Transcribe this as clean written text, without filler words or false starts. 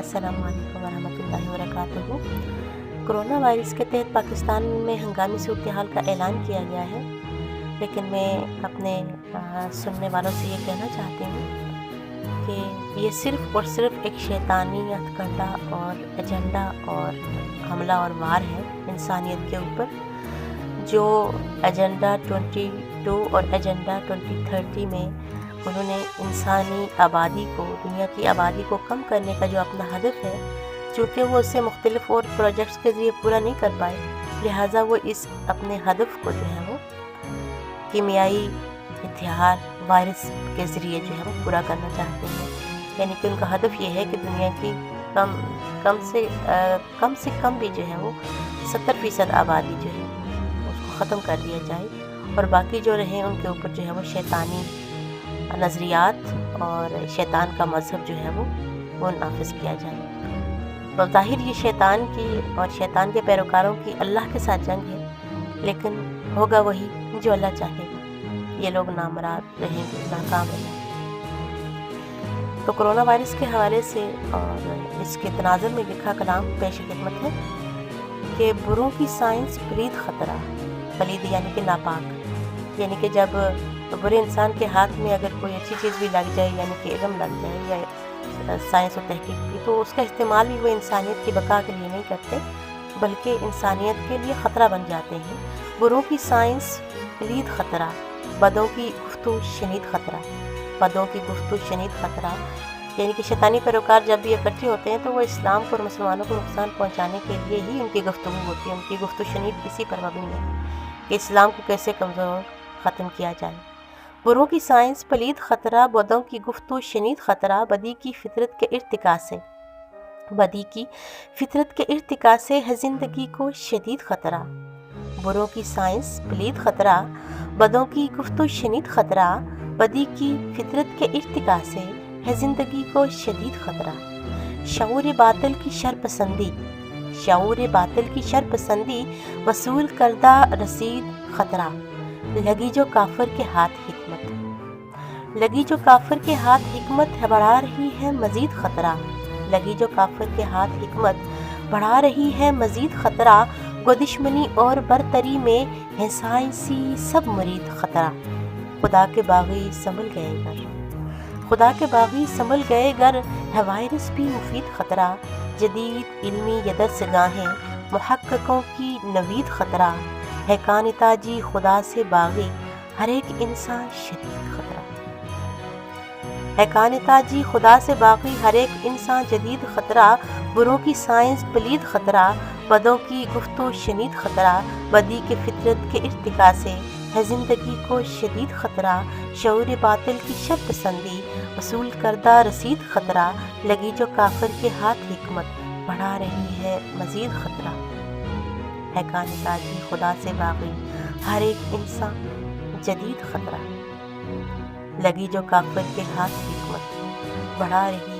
अस्सलाम वालेकुम वरहमतुल्लाहि वबरकातुहू। कोरोना वायरस के तहत पाकिस्तान में हंगामी सूरत हाल का ऐलान किया गया है, लेकिन मैं अपने सुनने वालों से ये कहना चाहती हूँ कि ये सिर्फ़ और सिर्फ एक शैतानी हथकंडा और एजेंडा और हमला और वार है इंसानियत के ऊपर। जो एजेंडा 22 और एजेंडा 2030 में उन्होंने इंसानी आबादी को, दुनिया की आबादी को कम करने का जो अपना हदफ है, चूँकि वो उससे मुख्तलिफ़ और प्रोजेक्ट्स के ज़रिए पूरा नहीं कर पाए, लिहाजा वो इस अपने हदफ को जो है वो कीमियाई हथियार वायरस के ज़रिए जो है वो पूरा करना चाहते हैं। यानी कि उनका हदफ ये है कि दुनिया की कम से कम भी जो है वो 70% आबादी जो है उसको ख़त्म कर दिया जाए और बाकी जो रहे उनके ऊपर जो है वो शैतानी नज़रियात और शैतान का मज़हब जो है वो नाफिज किया जाए। बज़ाहिर ये शैतान की और शैतान के पैरोकारों की अल्लाह के साथ जंग है, लेकिन होगा वही जो अल्लाह चाहेगा। ये लोग नामराद रहेंगे, नाकाम रहेंगे। तो कोरोना वायरस के हवाले से और इसके तनाज़ुर में लिखा कलाम पेश खिदमत है कि बुरों की साइंस पलीद ख़तरा, पलीद यानी कि नापाक, यानी कि जब बुरे इंसान के हाथ में अगर कोई अच्छी चीज़ भी लग जाए, यानी कि इल्म लग जाए या साइंस और तहकीक की, तो उसका इस्तेमाल भी वो इंसानियत की बका के लिए नहीं करते, बल्कि इंसानियत के लिए ख़तरा बन जाते हैं। बुरों की साइंस पलीद ख़तरा, बदों की गुफ्तु शनीद ख़तरा, बदों की गुफ्तु शनीद ख़तरा, यानी कि शैतानी पैरोकार जब भी इकट्ठे होते हैं तो वो इस्लाम को और मुसलमानों को नुकसान पहुँचाने के लिए ही उनकी गुफ्तगू होती है। उनकी गुफ्तु शनीद इसी पर मबनी है कि इस्लाम को कैसे कमज़ोर ख़त्म किया जाए। बुरों की साइंस पलीद ख़तरा, बदों की गुफ्तु शनीद ख़तरा, बदी की फितरत के इर्तिका से है ज़िंदगी को शदीद ख़तरा। बुरों की साइंस पलीद ख़तरा, बदों की गुफ्तु शनीद ख़तरा, बदी की फितरत के इर्तिका से है ज़िंदगी को शदीद ख़तरा। शऊर बातिल की शरपसंदी वसूल करदा रसीद ख़तरा। लगी जो काफिर के हाथ हिकमत है बढ़ा रही है मज़ीद ख़तरा। लगी जो काफिर के हाथ हिकमत बढ़ा रही है मज़ीद ख़तरा। गो दुश्मनी और बरतरी में है साइंसी सब मुरीद ख़तरा। खुदा के बागी संभल गए गर है वायरस भी मुफीद ख़तरा। जदीद इल्मी यदर्सगाहें मुहक्किकों की नवीद ख़तरा है। कानिताजी खुदा से बागी हर एक इंसान शदीद ख़तरा है। कानिताजी खुदा से बागी हर एक इंसान जदीद ख़तरा। बुरों की साइंस पलीद ख़तरा, बदों की गुफ्तु शनीद ख़तरा। बदी के फितरत के इर्तिका से है ज़िंदगी को शदीद ख़तरा। शऊर बातिल की शरपसंदी वसूल करदा रसीद ख़तरा। लगी जो काफिर के हाथ हिकमत बढ़ा रही है मज़ीद ख़तरा है। कानिताजी खुदा से बागी हर एक इंसान जदीद ख़तरा। लगी जो काफिर के हाथ हिकमत बढ़ा रही